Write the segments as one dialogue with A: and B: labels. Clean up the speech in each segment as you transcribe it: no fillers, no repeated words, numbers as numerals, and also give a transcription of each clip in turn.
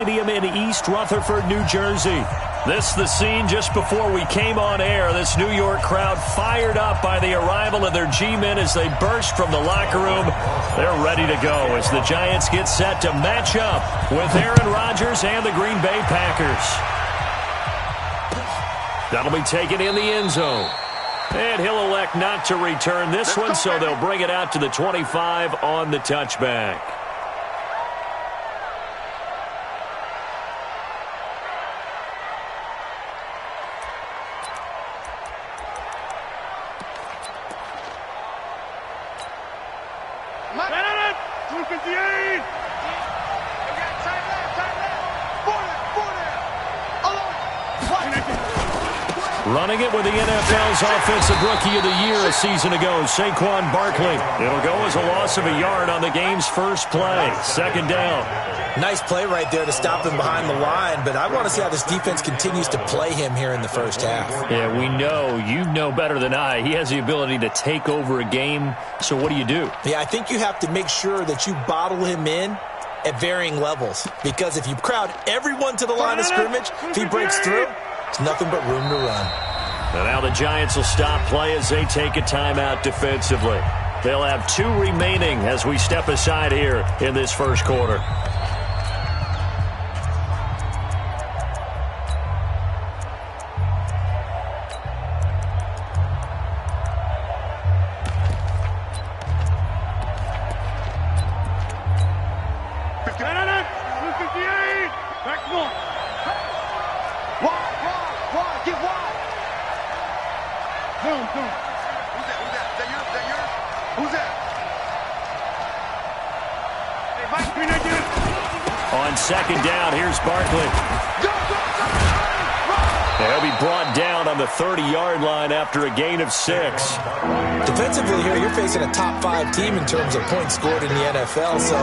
A: Stadium in East Rutherford, New Jersey. This the scene just before we came on air. This New York crowd fired up by the arrival of their G-men as they burst from the locker room. They're ready to go as the Giants get set to match up with Aaron Rodgers and the Green Bay Packers. That'll be taken in the end zone. And he'll elect not to return this one, so they'll bring it out to the 25 on the touchback. Running it with the NFL's Offensive Rookie of the Year a season ago, Saquon Barkley. It'll go as a loss of a yard on the game's first play. Second down.
B: Nice play right there to stop him behind the line, but I want to see how this defense continues to play him here in the first half.
A: Yeah, we know. You know better than I. He has the ability to take over a game, so what do you do?
B: Yeah, I think you have to make sure that you bottle him in at varying levels, because if you crowd everyone to the line of scrimmage, if he breaks through, it's nothing but room to run.
A: And now the Giants will stop play as they take a timeout defensively. They'll have 2 remaining as we step aside here in this first quarter. On second down, here's Barkley. They'll be brought down on the 30-yard line after a gain of 6.
B: Defensively here, you're facing a top 5 team in terms of points scored in the NFL. So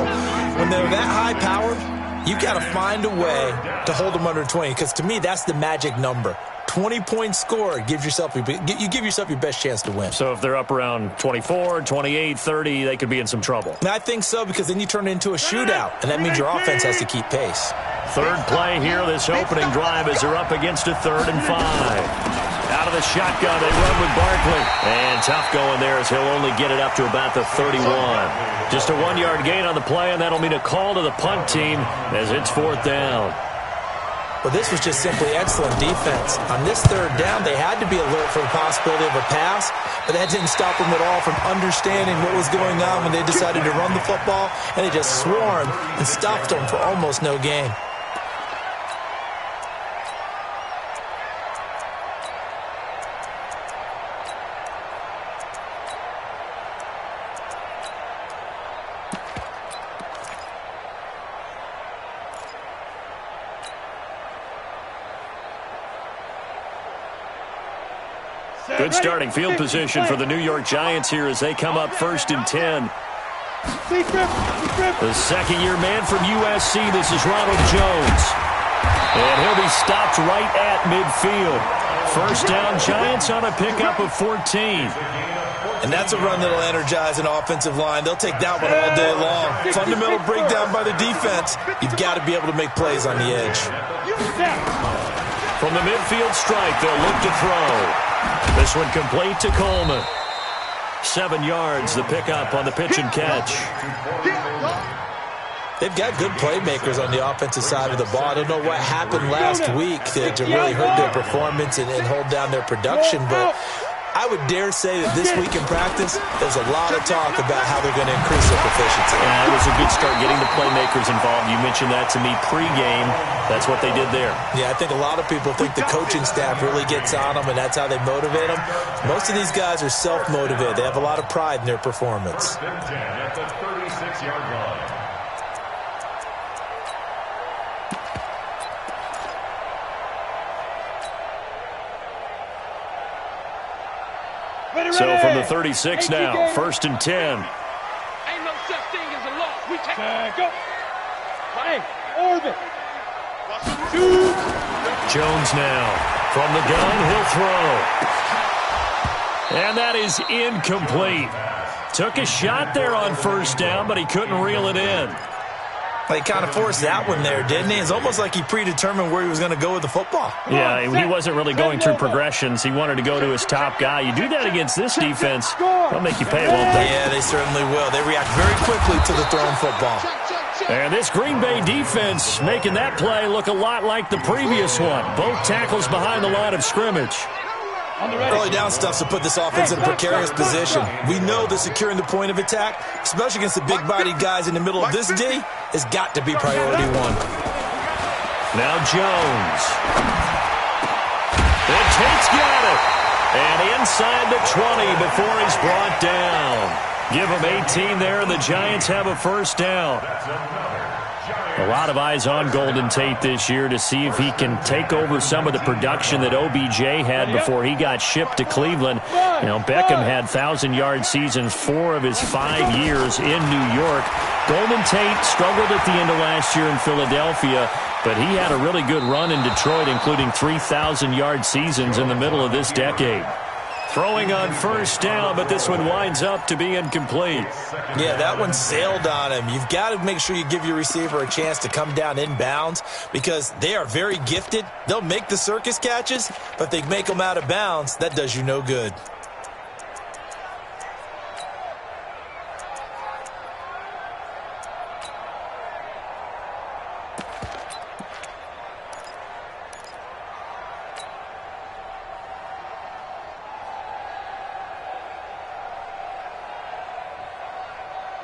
B: when they're that high-powered, you've got to find a way to hold them under 20, because to me, that's the magic number. 20 points scored, you give yourself your best chance to win.
A: So if they're up around 24, 28, 30, they could be in some trouble.
B: And I think so, because then you turn it into a shootout, and that means your offense has to keep pace.
A: Third play here, this opening drive, as they're up against a 3rd and 5. Out of the shotgun, they run with Barkley. And tough going there as he'll only get it up to about the 31. Just a 1-yard gain on the play, and that'll mean a call to the punt team as it's 4th down.
B: Well, this was just simply excellent defense. On this 3rd down, they had to be alert for the possibility of a pass, but that didn't stop them at all from understanding what was going on when they decided to run the football, and they just swarmed and stopped them for almost no gain.
A: Good starting field position for the New York Giants here as they come up 1st and 10. The second-year man from USC, this is Ronald Jones. And he'll be stopped right at midfield. First down, Giants on a pickup of 14.
B: And that's a run that'll energize an offensive line. They'll take that one all day long. Fundamental breakdown by the defense. You've got to be able to make plays on the edge.
A: From the midfield strike, they'll look to throw. This one complete to Coleman. 7 yards, the pickup on the pitch and catch.
B: They've got good playmakers on the offensive side of the ball. I don't know what happened last week to really hurt their performance and hold down their production, but I would dare say that this week in practice, there's a lot of talk about how they're going to increase their proficiency.
A: Yeah, it was a good start getting the playmakers involved. You mentioned that to me pregame. That's what they did there.
B: Yeah, I think a lot of people think the coaching staff really gets on them, and that's how they motivate them. Most of these guys are self-motivated. They have a lot of pride in their performance.
C: At the 36-yard line.
A: So from the 36 now, 1st and 10.
D: Ain't no such thing as a loss. We take go. Hey, orbit.
A: Jones now from the gun, he'll throw. And that is incomplete. Took a shot there on 1st down, but he couldn't reel it in.
B: He kind of forced that one there, didn't he? It's almost like he predetermined where he was going to go with the football.
A: Yeah, he wasn't really going through progressions. He wanted to go to his top guy. You do that against this defense, they'll make you pay, won't they?
B: Yeah, they certainly will. They react very quickly to the thrown football.
A: And this Green Bay defense making that play look a lot like the previous one. Both tackles behind the line of scrimmage.
B: Early down stuff to put this offense in a precarious position. We know that securing the point of attack, especially against the big-bodied guys in the middle of this D, has got to be priority one.
A: Now Jones. And Tate's got it. And inside the 20 before he's brought down. Give him 18 there, and the Giants have a first down. A lot of eyes on Golden Tate this year to see if he can take over some of the production that OBJ had before he got shipped to Cleveland. You know, Beckham had 1,000-yard seasons 4 of his 5 years in New York. Golden Tate struggled at the end of last year in Philadelphia, but he had a really good run in Detroit, including 3,000-yard seasons in the middle of this decade. Throwing on first down, but this one winds up to be incomplete.
B: Yeah, that one sailed on him. You've got to make sure you give your receiver a chance to come down inbounds because they are very gifted. They'll make the circus catches, but if they make them out of bounds, that does you no good.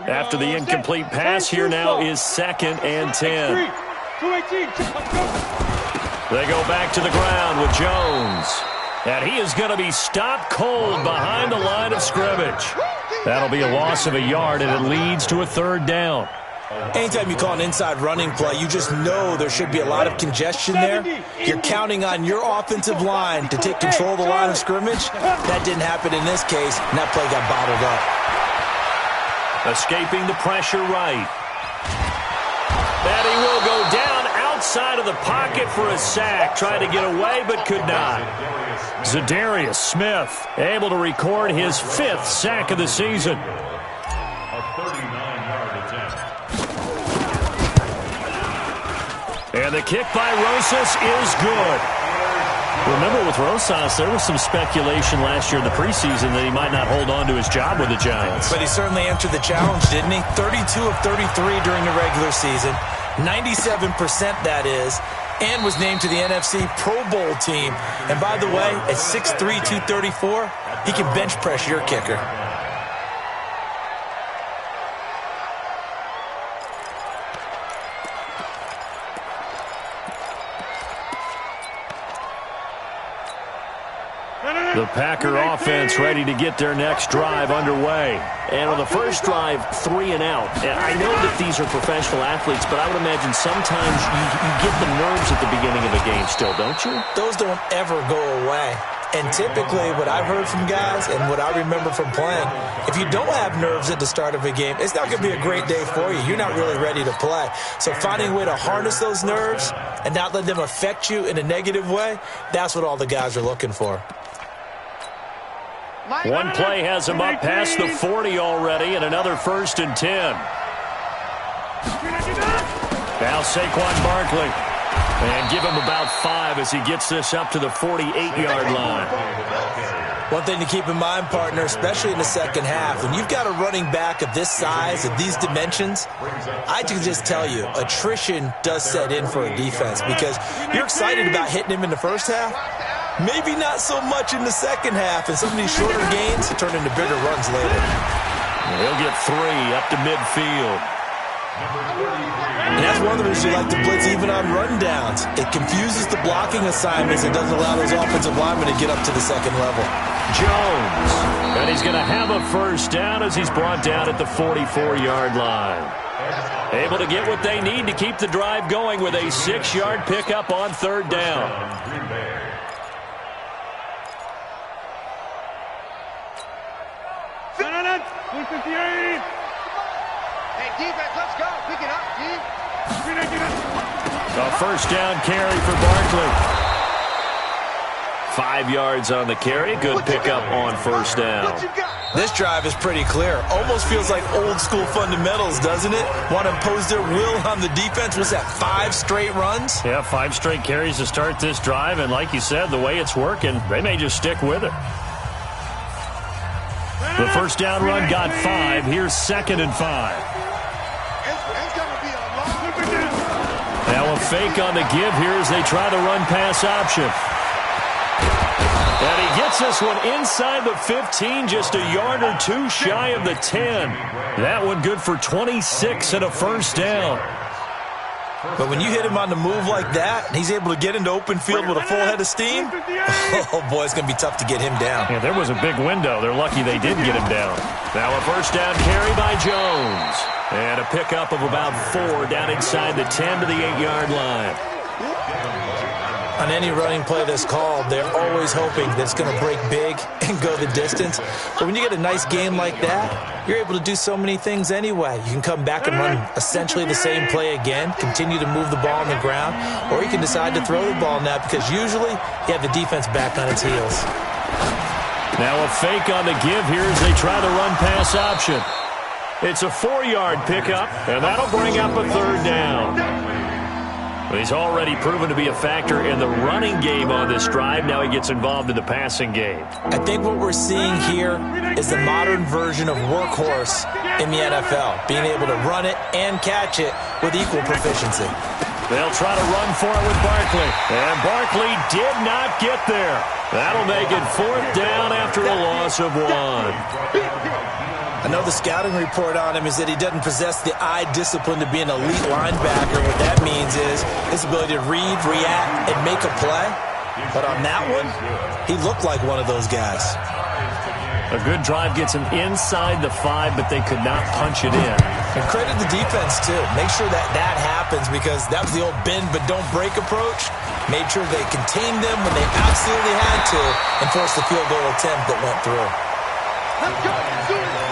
A: After the incomplete pass, here now is 2nd and 10. They go back to the ground with Jones. And he is going to be stopped cold behind the line of scrimmage. That'll be a loss of a yard, and it leads to a 3rd down.
B: Anytime you call an inside running play, you just know there should be a lot of congestion there. You're counting on your offensive line to take control of the line of scrimmage. That didn't happen in this case, and that play got bottled up.
A: Escaping the pressure right. And he will go down outside of the pocket for a sack. Tried to get away, but could not. Zadarius Smith able to record his 5th sack of the season.
C: A 39-yard attempt.
A: And the kick by Rosas is good. Remember, with Rosas, there was some speculation last year in the preseason that he might not hold on to his job with the Giants.
B: But he certainly answered the challenge, didn't he? 32 of 33 during the regular season, 97% that is, and was named to the NFC Pro Bowl team. And by the way, at 6'3", 234, he can bench press your kicker.
A: The Packer offense ready to get their next drive underway. And on the first drive, 3 and out. And I know that these are professional athletes, but I would imagine sometimes you get the nerves at the beginning of a game still, don't you?
B: Those don't ever go away. And typically what I've heard from guys and what I remember from playing, if you don't have nerves at the start of a game, it's not going to be a great day for you. You're not really ready to play. So finding a way to harness those nerves and not let them affect you in a negative way, that's what all the guys are looking for.
A: One play has him up past the 40 already, and another 1st and 10. Now Saquon Barkley. And give him about 5 as he gets this up to the 48-yard line.
B: One thing to keep in mind, partner, especially in the second half, when you've got a running back of this size, of these dimensions, I can just tell you, attrition does set in for a defense because you're excited about hitting him in the first half. Maybe not so much in the second half, and some of these shorter gains turn into bigger runs later.
A: He'll get 3 up to midfield.
B: And that's one of the reasons you like to blitz even on rundowns. It confuses the blocking assignments and doesn't allow those offensive linemen to get up to the second level.
A: Jones. And he's going to have a first down as he's brought down at the 44-yard line. National. Able to get what they need to keep the drive going with a 6-yard pickup on third down.
D: Hey, defense, let's go. Pick it up, D.
A: A first down carry for Barkley. 5 yards on the carry. Good pickup on first down.
B: This drive is pretty clear. Almost feels like old school fundamentals, doesn't it? Want to impose their will on the defense. Was that 5 straight runs?
A: Yeah, 5 straight carries to start this drive. And like you said, the way it's working, they may just stick with it. The first down run got 5. Here's 2nd and 5. Now a fake on the give here as they try the run pass option. And he gets this one inside the 15, just a yard or 2 shy of the 10. That one good for 26 and a first down.
B: But when you hit him on the move like that, and he's able to get into open field with a full head of steam, oh boy, it's going to be tough to get him down.
A: Yeah, there was a big window. They're lucky they did get him down. Now a first down carry by Jones. And a pickup of about 4 down inside the 10 to the 8-yard line.
B: On any running play that's called, they're always hoping that it's going to break big and go the distance. But when you get a nice game like that, you're able to do so many things anyway. You can come back and run essentially the same play again, continue to move the ball on the ground, or you can decide to throw the ball now because usually you have the defense back on its heels.
A: Now a fake on the give here as they try the run pass option. It's a 4-yard pickup, and that'll bring up a 3rd down. He's already proven to be a factor in the running game on this drive. Now he gets involved in the passing game.
B: I think what we're seeing here is the modern version of workhorse in the NFL, being able to run it and catch it with equal proficiency.
A: They'll try to run for it with Barkley. And Barkley did not get there. That'll make it 4th down after a loss of 1.
B: I know the scouting report on him is that he doesn't possess the eye discipline to be an elite linebacker. What that means is his ability to read, react, and make a play. But on that one, he looked like one of those guys.
A: A good drive gets him inside the 5, but they could not punch it in.
B: And credit the defense, too. Make sure that that happens because that was the old bend but don't break approach. Made sure they contained them when they absolutely had to and forced the field goal attempt that went through.
D: Let's go. Do it.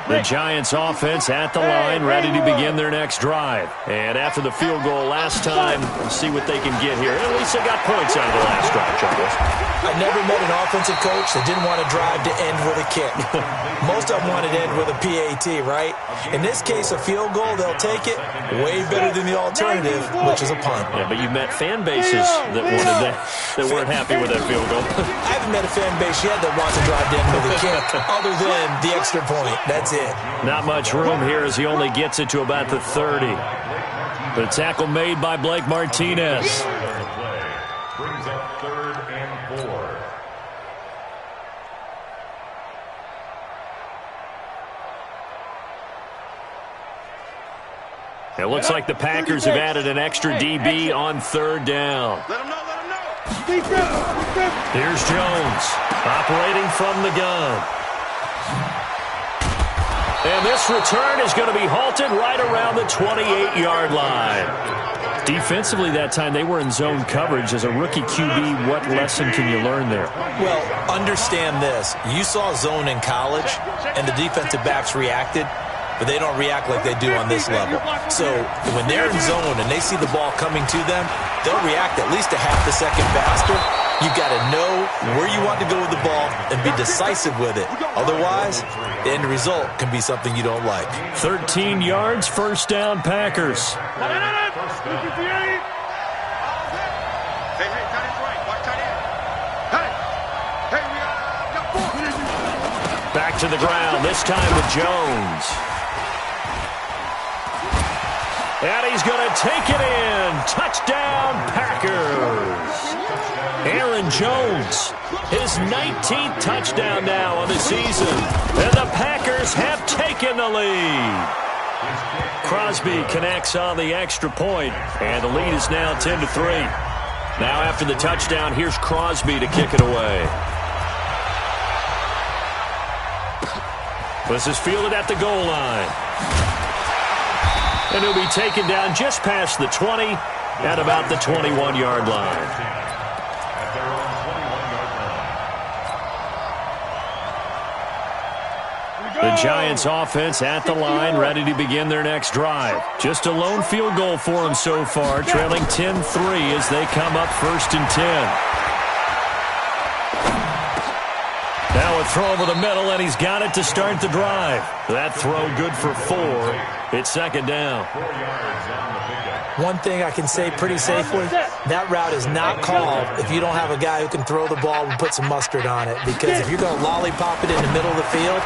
A: The Giants offense at the line, ready to begin their next drive. And after the field goal last time, we'll see what they can get here. At least they got points out of the last drive, Charles.
B: I never met an offensive coach that didn't want to drive to end with a kick. Most of them wanted to end with a PAT, right? In this case, a field goal, they'll take it. Way better than the alternative, which is a punt.
A: Yeah, but you've met fan bases that wanted that weren't happy with that field goal.
B: I haven't met a fan base yet that wants to drive to end with a kick, other than the extra point. That's it.
A: Not much room here as he only gets it to about the 30. The tackle made by Blake Martinez.
C: Brings up 3rd and 4.
A: It looks like the Packers have added an extra DB on 3rd down.
D: Let him know. Defense.
A: Here's Jones operating from the gun. And this return is going to be halted right around the 28-yard line. Defensively that time, they were in zone coverage. As a rookie QB, what lesson can you learn there?
B: Well, understand this. You saw zone in college, and the defensive backs reacted, but they don't react like they do on this level. So when they're in zone and they see the ball coming to them, they'll react at least a half a second faster. You've got to know where you want to go with the ball and be decisive with it. Otherwise, the end result can be something you don't like.
A: 13 yards, first down, Packers. Back to the ground, this time with Jones. And he's going to take it in. Touchdown, Packers. Aaron Jones, his 19th touchdown now on the season. And the Packers have taken the lead. Crosby connects on the extra point, and the lead is now 10-3. Now after the touchdown, here's Crosby to kick it away. This is fielded at the goal line. And he'll be taken down just past the 20 at about the 21-yard line. The Giants offense at the line, ready to begin their next drive. Just a lone field goal for them so far, trailing 10-3 as they come up 1st and 10. Now a throw over the middle, and he's got it to start the drive. That throw good for 4. It's 2nd down.
B: One thing I can say pretty safely, that route is not called if you don't have a guy who can throw the ball and put some mustard on it. Because if you're going to lollipop it in the middle of the field,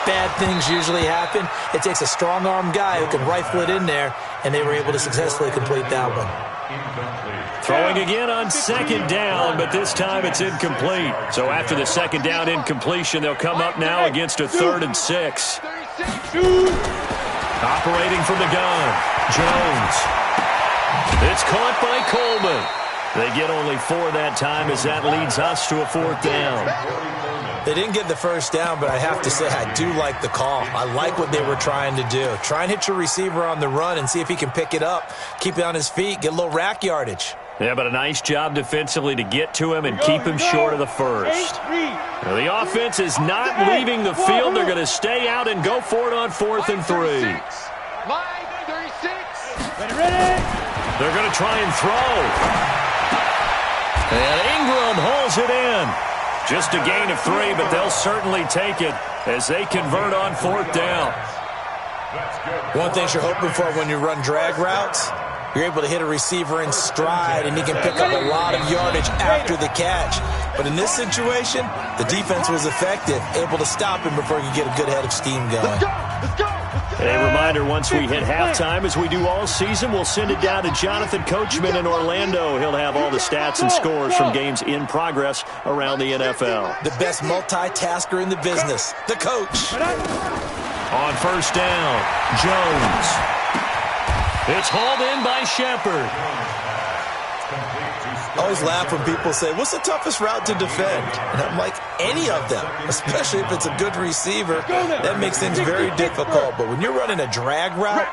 B: bad things usually happen. It takes a strong-arm guy who can rifle it in there, and they were able to successfully complete that one.
A: Throwing again on 2nd down, but this time it's incomplete. So after the 2nd down incompletion, they'll come up now against a 3rd and 6. Operating from the gun, Jones. It's caught by Coleman. They get only 4 that time as that leads us to a 4th down.
B: They didn't get the 1st down, but I have to say I do like the call. I like what they were trying to do. Try and hit your receiver on the run and see if he can pick it up, keep it on his feet, get a little rack yardage.
A: Yeah, but a nice job defensively to get to him and keep him short of the 1st. Now, the offense is not leaving the field. They're going to stay out and go for it on 4th and 3.
D: Line 36.
A: They're going to try and throw. And Ingram holds it in. Just a gain of 3, but they'll certainly take it as they convert on 4th down.
B: One thing you're hoping for when you run drag routes, you're able to hit a receiver in stride, and he can pick up a lot of yardage after the catch. But in this situation, the defense was effective, able to stop him before he could get a good head of steam going.
A: A reminder, once we hit halftime, as we do all season, we'll send it down to Jonathan Coachman in Orlando. He'll have all the stats and scores from games in progress around the NFL.
B: The best multitasker in the business, the coach.
A: On 1st down, Jones. It's hauled in by Shepard.
B: I always laugh when people say, what's the toughest route to defend? And I'm like, any of them, especially if it's a good receiver. That makes things very difficult. But when you're running a drag route,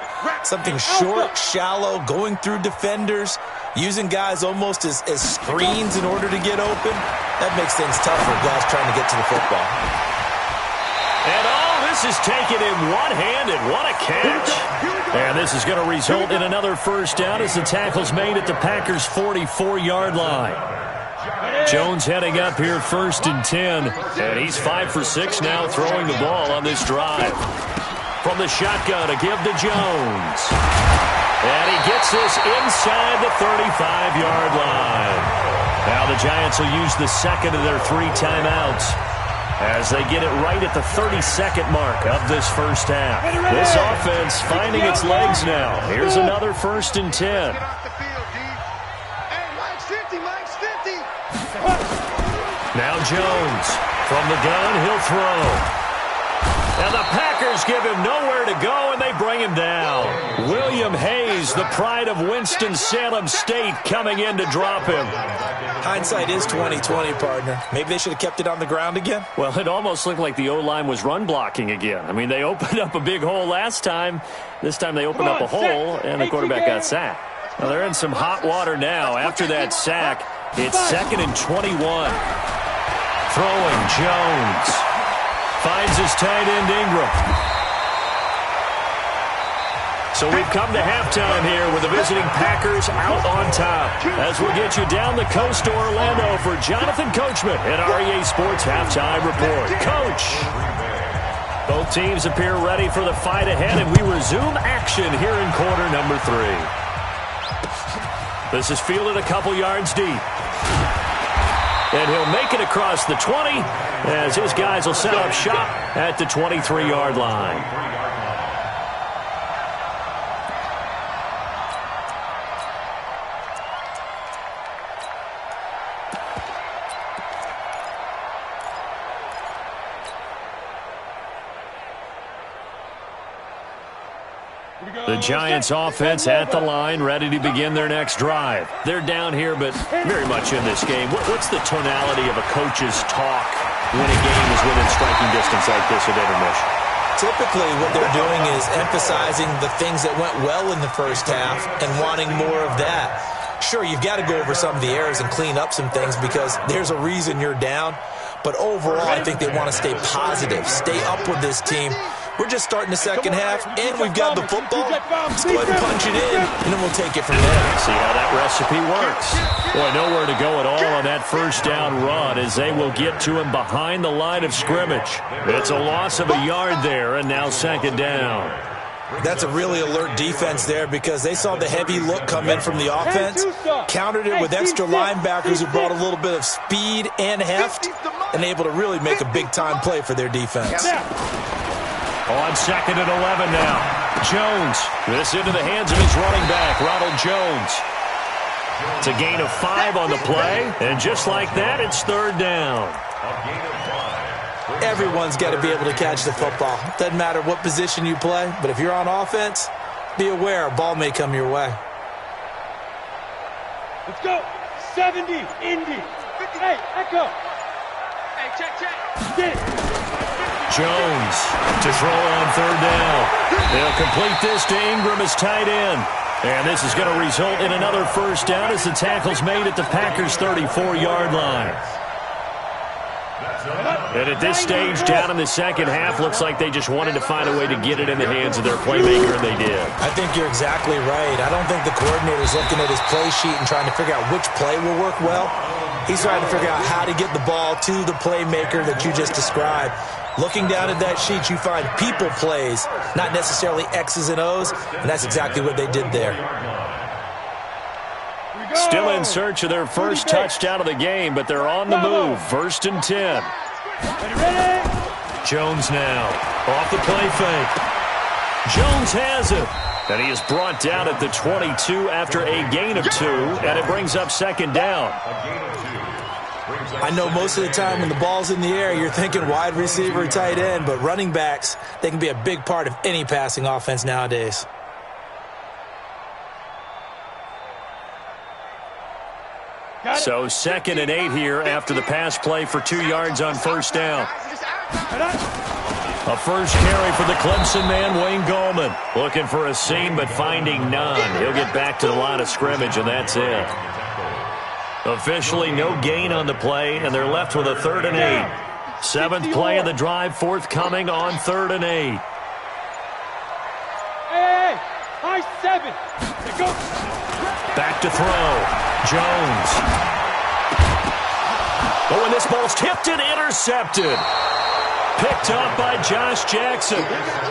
B: something short, shallow, going through defenders, using guys almost as screens in order to get open, that makes things tough for guys trying to get to the football.
A: And this is taken in one-handed. What a catch. And this is going to result in another 1st down as the tackle's made at the Packers' 44-yard line. Jones heading up here 1st and 10. And he's 5 for 6 now throwing the ball on this drive. From the shotgun to give to Jones. And he gets this inside the 35-yard line. Now the Giants will use the 2nd of their 3 timeouts as they get it right at the 32nd mark of this 1st half. This offense finding its legs now. Here's another 1st and 10. Now Jones from the gun, he'll throw. And the Packers give him nowhere to go, and they bring him down. William Hayes, the pride of Winston-Salem State, coming in to drop him.
B: Hindsight is 20/20, partner. Maybe they should have kept it on the ground again.
A: Well, it almost looked like the O-line was run blocking again. I mean, they opened up a big hole last time. This time they opened up a hole, and the quarterback got sacked. Well, they're in some hot water now. After that sack, it's 2nd and 21. Throwing Jones. Finds his tight end, Ingram. So we've come to halftime here with the visiting Packers out on top. As we'll get you down the coast to Orlando for Jonathan Coachman at REA Sports Halftime Report. Coach! Both teams appear ready for the fight ahead, and we resume action here in quarter number 3. This is fielded a couple yards deep. And he'll make it across the 20 as his guys will set up shop at the 23-yard line. The Giants offense at the line, ready to begin their next drive. They're down here, but very much in this game. What's the tonality of a coach's talk when a game is within striking distance like this at intermission?
B: Typically, what they're doing is emphasizing the things that went well in the 1st half and wanting more of that. Sure, you've got to go over some of the errors and clean up some things because there's a reason you're down. But overall, I think they want to stay positive, stay up with this team. We're just starting the second half, and we've got the football. Let's go ahead and punch it in, and then we'll take it from there.
A: See how that recipe works. Boy, nowhere to go at all on that first down run as they will get to him behind the line of scrimmage. It's a loss of a yard there, and now second down.
B: That's a really alert defense there because they saw the heavy look come in from the offense, countered it with extra linebackers who brought a little bit of speed and heft, and able to really make a big-time play for their defense.
A: On second and 11 now. Jones. This into the hands of his running back, Ronald Jones. It's a gain of 5 on the play, and just like that, it's third down.
B: Everyone's got to be able to catch the football. Doesn't matter what position you play, but if you're on offense, be aware a ball may come your way.
D: Let's go. 70, Indy. Hey, echo. Hey, check. Get it.
A: Jones to throw on third down. They'll complete this to Ingram as tight end. And this is going to result in another first down as the tackle's made at the Packers' 34-yard line. And at this stage, down in the second half, looks like they just wanted to find a way to get it in the hands of their playmaker, and they did.
B: I think you're exactly right. I don't think the coordinator's looking at his play sheet and trying to figure out which play will work well. He's trying to figure out how to get the ball to the playmaker that you just described. Looking down at that sheet, you find people plays, not necessarily X's and O's, and that's exactly what they did there.
A: Still in search of their first touchdown of the game, but they're on the move. First and 10. Jones now off the play fake. Jones has it. And he is brought down at the 22 after a gain of 2, and it brings up second down.
B: I know most of the time when the ball's in the air, you're thinking wide receiver, tight end, but running backs, they can be a big part of any passing offense nowadays.
A: So second and 8 here after the pass play for 2 yards on first down. A first carry for the Clemson man, Wayne Gallman. Looking for a seam, but finding none. He'll get back to the line of scrimmage, and that's it. Officially no gain on the play, and they're left with a 3rd and 8. 7th play of the drive, forthcoming on 3rd and 8.
D: Hey, high 7. Go.
A: Back to throw. Jones. Oh, and this ball's tipped and intercepted. Picked up by Josh Jackson.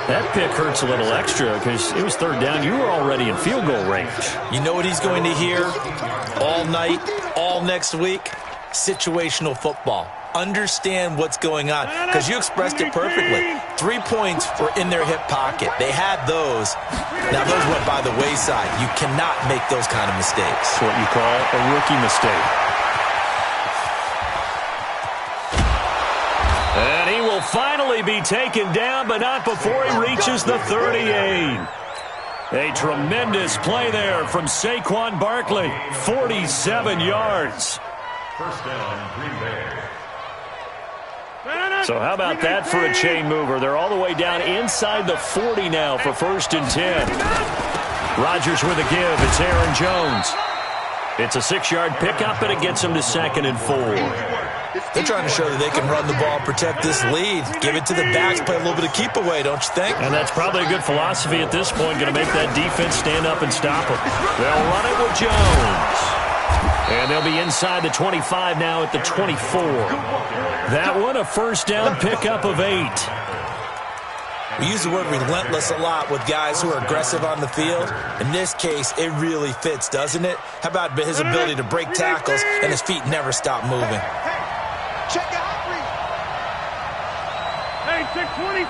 A: That pick hurts a little extra because it was 3rd down. You were already in field goal range.
B: You know what he's going to hear all night, all next week? Situational football. Understand what's going on because you expressed it perfectly. 3 points were in their hip pocket. They had those. Now, those went by the wayside. You cannot make those kind of mistakes.
A: What you call a rookie mistake. And he will finally be taken down, but not before he reaches the 38. A tremendous play there from Saquon Barkley. 47 yards.
C: First down, Green Bay.
A: So how about that for a chain mover? They're all the way down inside the 40 now for 1st and 10. Rodgers with a give. It's Aaron Jones. It's a 6-yard pickup, and it gets him to 2nd and 4.
B: They're trying to show that they can run the ball, protect this lead, give it to the backs, play a little bit of keep away, don't you think?
A: And that's probably a good philosophy at this point, going to make that defense stand up and stop them. They'll run it with Jones. And they'll be inside the 25 now at the 24. That one, a first down pickup of 8.
B: We use the word relentless a lot with guys who are aggressive on the field. In this case, it really fits, doesn't it? How about his ability to break tackles and his feet never stop moving?
D: Check out. Hey, check 26.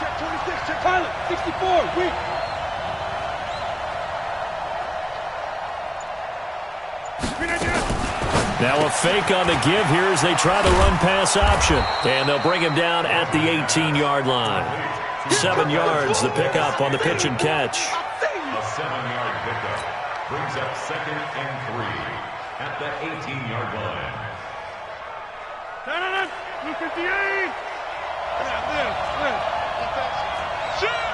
D: Check 26. Check pilot. 64. Weak.
A: Now a fake on the give here as they try the run-pass option. And they'll bring him down at the 18-yard line. 7 yards, the pickup on the pitch and catch.
C: A 7-yard pickup brings up 2nd and 3 at the 18-yard line.
D: Blue 58. Shoot.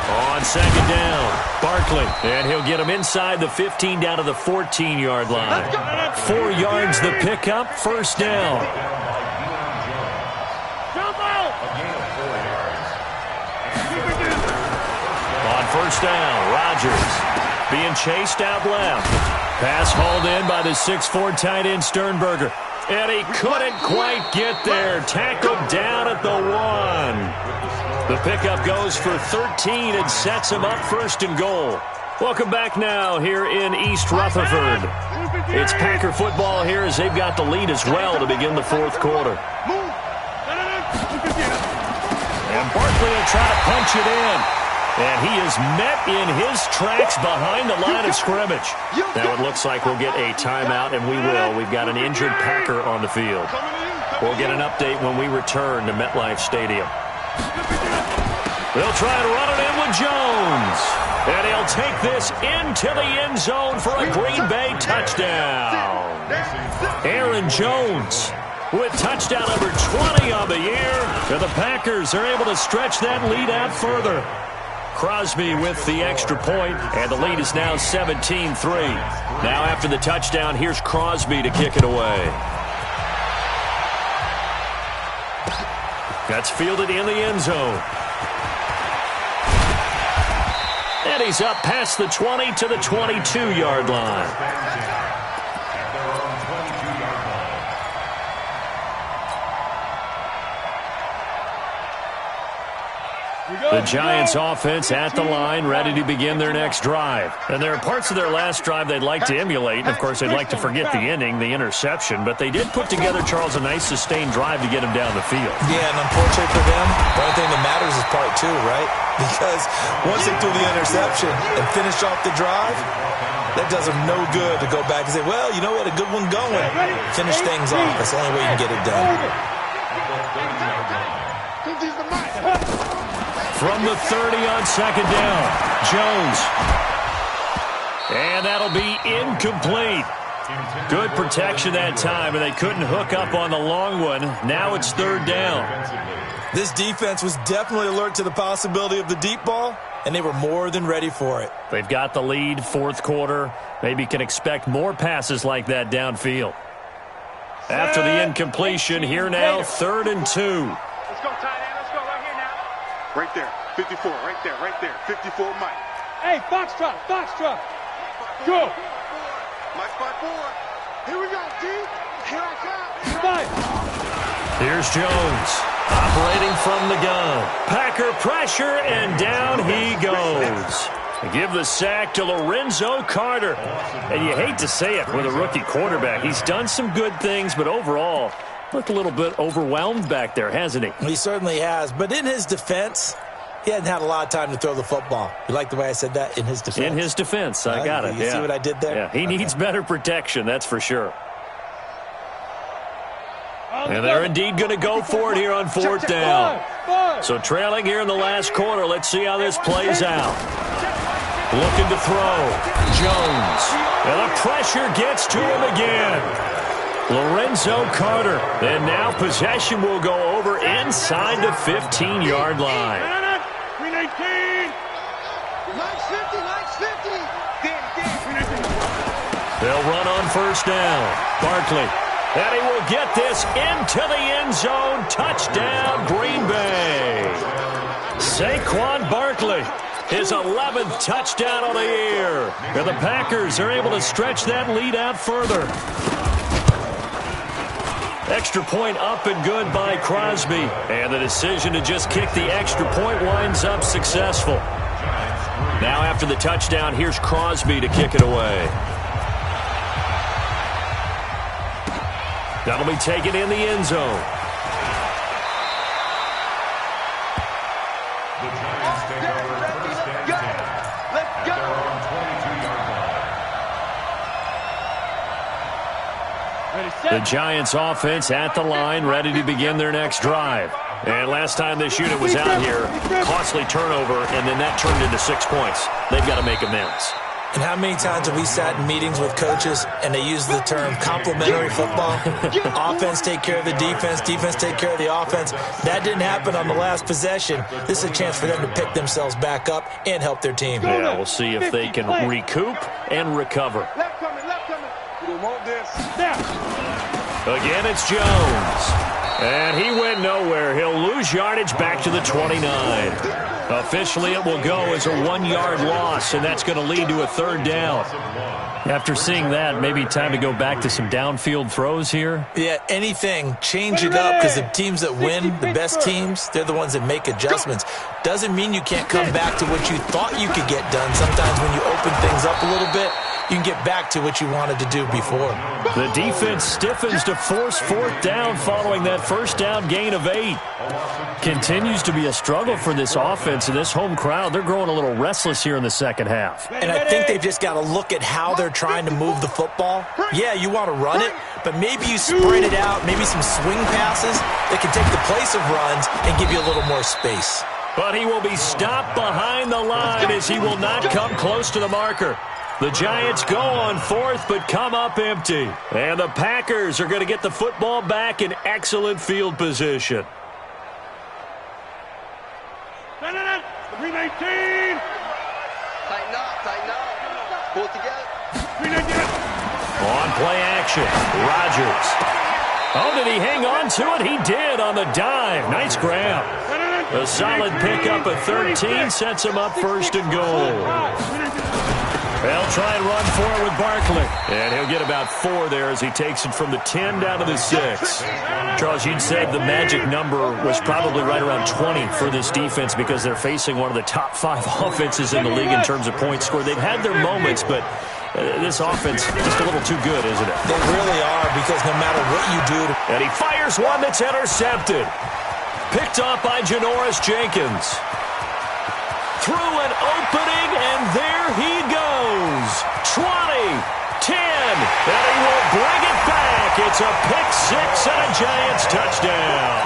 A: On second down, Barkley, and he'll get him inside the 15 down to the 14-yard line. 4 yards the pickup, first down. On first down, Rodgers being chased out left. Pass hauled in by the 6'4" tight end Sternberger. And he couldn't quite get there. Tackled down at the 1. The pickup goes for 13 and sets him up first and goal. Welcome back now here in East Rutherford. It's Packer football here as they've got the lead as well to begin the fourth quarter. And Barkley will try to punch it in. And he is met in his tracks behind the line of scrimmage. Now it looks like we'll get a timeout, and we will. We've got an injured Packer on the field. We'll get an update when we return to MetLife Stadium. They'll try to run it in with Jones. And he'll take this into the end zone for a Green Bay touchdown. Aaron Jones with touchdown number 20 on the year. And the Packers are able to stretch that lead out further. Crosby with the extra point, and the lead is now 17-3. Now after the touchdown, here's Crosby to kick it away. That's fielded in the end zone. And he's up past the 20 to the 22-yard line. The Giants offense at the line, ready to begin their next drive. And there are parts of their last drive they'd like to emulate. And, of course, they'd like to forget the ending, the interception. But they did put together, Charles, a nice sustained drive to get him down the field.
B: Yeah, and unfortunately for them, the only thing that matters is part 2, right? Because once they threw the interception and finished off the drive, that does them no good to go back and say, well, you know, we had a good one going. Finish things off. That's the only way you can get it done.
A: From the 30 on second down, Jones. And that'll be incomplete. Good protection that time, and they couldn't hook up on the long one. Now it's third down.
B: This defense was definitely alert to the possibility of the deep ball, and they were more than ready for it.
A: They've got the lead, fourth quarter. Maybe can expect more passes like that downfield. After the incompletion, here now, 3rd and 2.
D: Let's go, tight end. Let's go right here now. Right there, 54, right there, 54, Mike. Hey, Foxtrot. Go. Mike 5-4. Here we go, D. Here I come. 5.
A: Here's Jones, operating from the gun. Packer pressure, and down he goes. Give the sack to Lorenzo Carter. And you hate to say it with a rookie quarterback. He's done some good things, but overall, looked a little bit overwhelmed back there, hasn't he?
B: He certainly has. But in his defense, he hadn't had a lot of time to throw the football. You like the way I said that? In his defense?
A: In his defense. I got it.
B: You see what I did there?
A: Yeah, he needs better protection, that's for sure. And they're indeed going to go for it here on 4th down. So trailing here in the last quarter. Let's see how this plays out. Looking to throw. Jones. And the pressure gets to him again. Lorenzo Carter. And now possession will go over inside the 15-yard line.
D: 319.
C: 950.
A: They'll run on first down. Barkley. And he will get this into the end zone. Touchdown, Green Bay. Saquon Barkley. His 11th touchdown of the year. And the Packers are able to stretch that lead out further. Extra point up and good by Crosby. And the decision to just kick the extra point winds up successful. Now after the touchdown, here's Crosby to kick it away. That'll be taken in the end zone.
C: The Giants take over first and 10.
D: Let's go.
C: Their own 22-yard line.
A: The Giants offense at the line, ready to begin their next drive. And last time this unit was out here, costly turnover, and then that turned into 6 points. They've got to make amends.
B: And how many times have we sat in meetings with coaches and they use the term complementary football? Offense take care of the defense, defense take care of the offense. That didn't happen on the last possession. This is a chance for them to pick themselves back up and help their team.
A: Yeah, we'll see if they can recoup and recover.
D: Left coming, left coming. We don't want this.
A: Again, it's Jones. And he went nowhere. He'll lose yardage back to the 29. Officially, it will go as a 1-yard loss, and that's going to lead to a third down. After seeing that, maybe time to go back to some downfield throws here.
B: Yeah, anything. Change it up, because the teams that win, the best teams, they're the ones that make adjustments. Doesn't mean you can't come back to what you thought you could get done. Sometimes when you open things up a little bit, you can get back to what you wanted to do before.
A: The defense stiffens to force fourth down following that first down gain of 8. Continues to be a struggle for this offense and this home crowd. They're growing a little restless here in the second half.
B: And I think they've just got to look at how they're trying to move the football. Yeah, you want to run it, but maybe you spread it out, maybe some swing passes that can take the place of runs and give you a little more space.
A: But he will be stopped behind the line as he will not come close to the marker. The Giants go on fourth, but come up empty. And the Packers are going to get the football back in excellent field position.
D: 319.
E: Tighten up. Pull it together.
D: 319.
A: On play action, Rodgers. Oh, did he hang on to it? He did on the dive. Nice grab. A solid pickup at 13 sets him up first and goal. They'll try and run for it with Barkley. And he'll get about 4 there as he takes it from the 10 down to the 6. Charles, you'd said the magic number was probably right around 20 for this defense because they're facing one of the top 5 offenses in the league in terms of points scored. They've had their moments, but this offense just a little too good, isn't it?
B: They really are, because no matter what you do.
A: And he fires one that's intercepted. Picked off by Janoris Jenkins. Through an opening, and there he goes. 20, 10, and he will bring it back. It's a pick-6 and a Giants touchdown.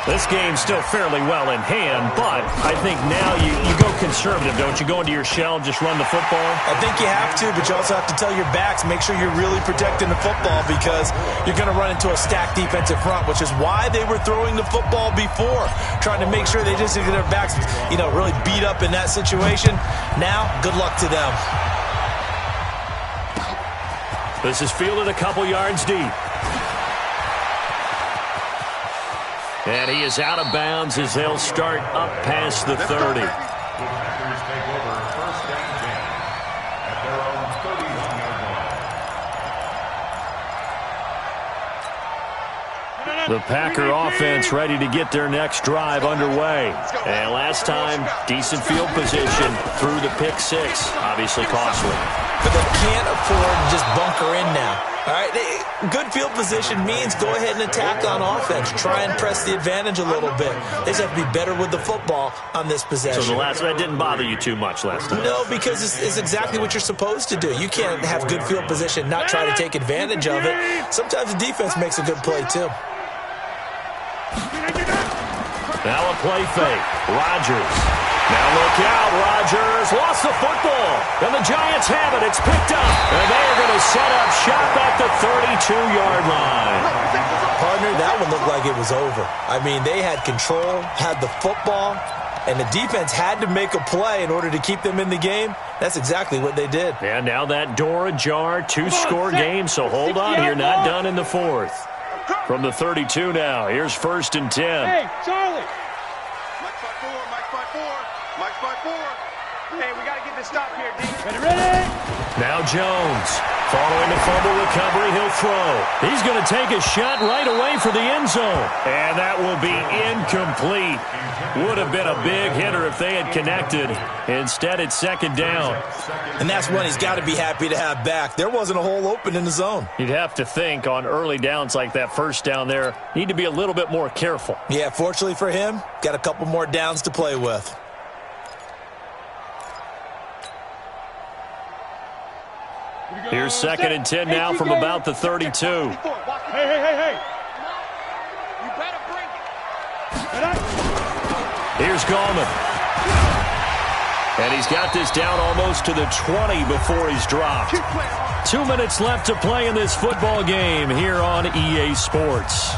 A: This game's still fairly well in hand, but I think now you go conservative, don't you? Go into your shell and just run the football?
B: I think you have to, but you also have to tell your backs, make sure you're really protecting the football, because you're going to run into a stacked defensive front, which is why they were throwing the football before, trying to make sure they just get their backs, really beat up in that situation. Now, good luck to them.
A: This is fielded a couple yards deep. And he is out of bounds as they'll start up past the 30.
C: The Packers take over first and 10 at their own 31-yard line.
A: The Packer offense ready to get their next drive underway. And last time, decent field position through the pick-6. Obviously costly.
B: But they can't afford to just bunker in now. All right, good field position means go ahead and attack on offense. Try and press the advantage a little bit. They just have to be better with the football on this possession.
A: So that didn't bother you too much last time?
B: No, because it's exactly what you're supposed to do. You can't have good field position, not try to take advantage of it. Sometimes the defense makes a good play, too.
A: Now a play fake. Rodgers. Now look out, Rodgers lost the football, and the Giants have it. It's picked up, and they are going to set up shop at the 32-yard line.
B: Partner, that one looked like it was over. I mean, they had control, had the football, and the defense had to make a play in order to keep them in the game. That's exactly what they did.
A: And now that door ajar, 2-score game, so hold on here, not done in the 4th. From the 32 now, here's 1st and 10.
D: Hey, Charlie. Mike 5-4. Hey, we got to get this stop here, D. Ready?
A: Now Jones. Following the fumble recovery, he'll throw. He's going to take a shot right away for the end zone. And that will be incomplete. Would have been a big hitter if they had connected. Instead, it's 2nd down.
B: And that's one he's got to be happy to have back. There wasn't a hole open in the zone.
A: You'd have to think on early downs like that first down there, need to be a little bit more careful.
B: Yeah, fortunately for him, got a couple more downs to play with.
A: Here's 2nd and 10 now from about the 32.
D: Hey. You better bring it.
A: Here's Gallman. And he's got this down almost to the 20 before he's dropped. 2 minutes left to play in this football game here on EA Sports.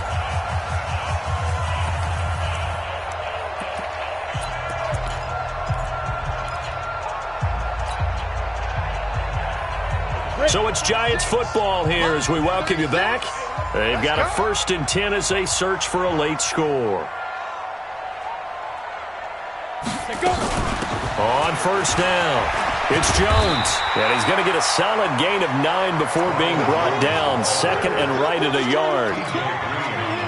A: So it's Giants football here as we welcome you back. They've got a 1st and 10 as they search for a late score. On first down, it's Jones. And he's going to get a solid gain of 9 before being brought down. 2nd and right at a yard.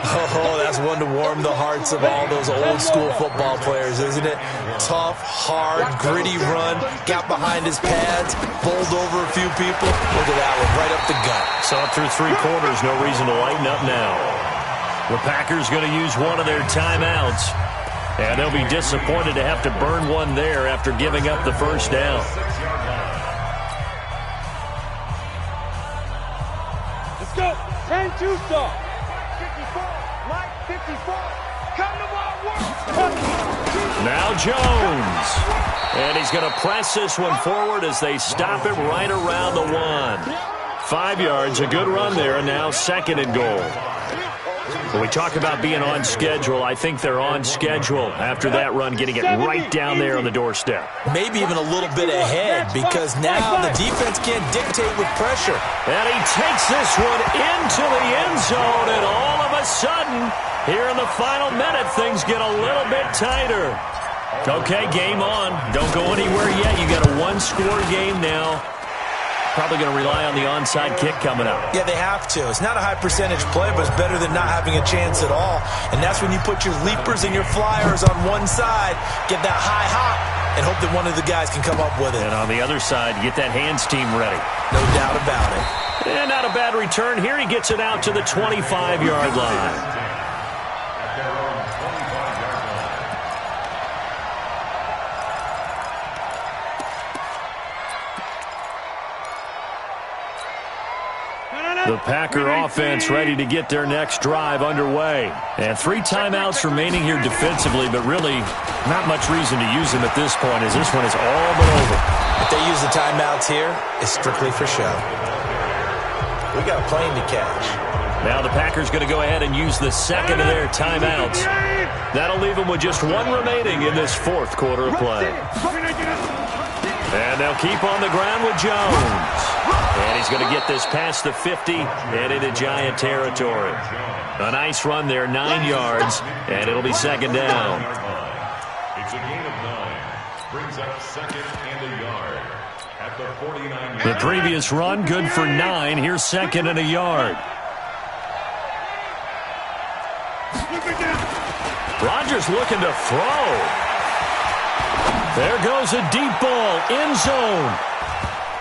B: Oh, that's one to warm the hearts of all those old-school football players, isn't it? Tough, hard, gritty run. Got behind his pads, bowled over a few people. Look at that one, right up the gut.
A: Saw it through 3 quarters. No reason to lighten up now. The Packers going to use one of their timeouts. And they'll be disappointed to have to burn one there after giving up the first down.
D: Let's go. 10-2 start. 54. Mike, 54. Come to ball, work.
A: Now Jones. And he's going to press this one forward as they stop it right around the 1. 5 yards, a good run there, and now 2nd and goal. When we talk about being on schedule, I think they're on schedule after that run, getting it right down there on the doorstep.
B: Maybe even a little bit ahead, because now the defense can't dictate with pressure.
A: And he takes this one into the end zone, and all of a sudden, here in the final minute, things get a little bit tighter. Okay, game on. Don't go anywhere yet. You got a 1-score game now. Probably going to rely on the onside kick coming up.
B: Yeah, they have to. It's not a high percentage play, but it's better than not having a chance at all. And that's when you put your leapers and your flyers on one side, get that high hop, and hope that one of the guys can come up with it.
A: And on the other side, get that hands team ready.
B: No doubt about it.
A: And not a bad return. Here he gets it out to the 25-yard line. The Packer offense ready to get their next drive underway. And 3 timeouts remaining here defensively, but really not much reason to use them at this point as this one is all but over.
B: If they use the timeouts here, it's strictly for show. We got a plane to catch.
A: Now the Packers going to go ahead and use the 2nd of their timeouts. That'll leave them with just 1 remaining in this 4th quarter of play. And they'll keep on the ground with Jones. And he's going to get this past the 50 and into Giant territory. A nice run there, 9 yards, and it'll be 2nd down.
C: It's a gain of 9. Brings up 2nd and a yard at the 49.
A: The previous run, good for 9. Here's 2nd and a yard. Rodgers looking to throw. There goes a deep ball, end zone.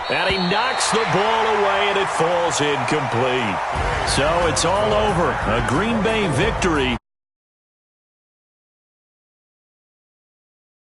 A: And he knocks the ball away, and it falls incomplete. So it's all over. A Green Bay victory.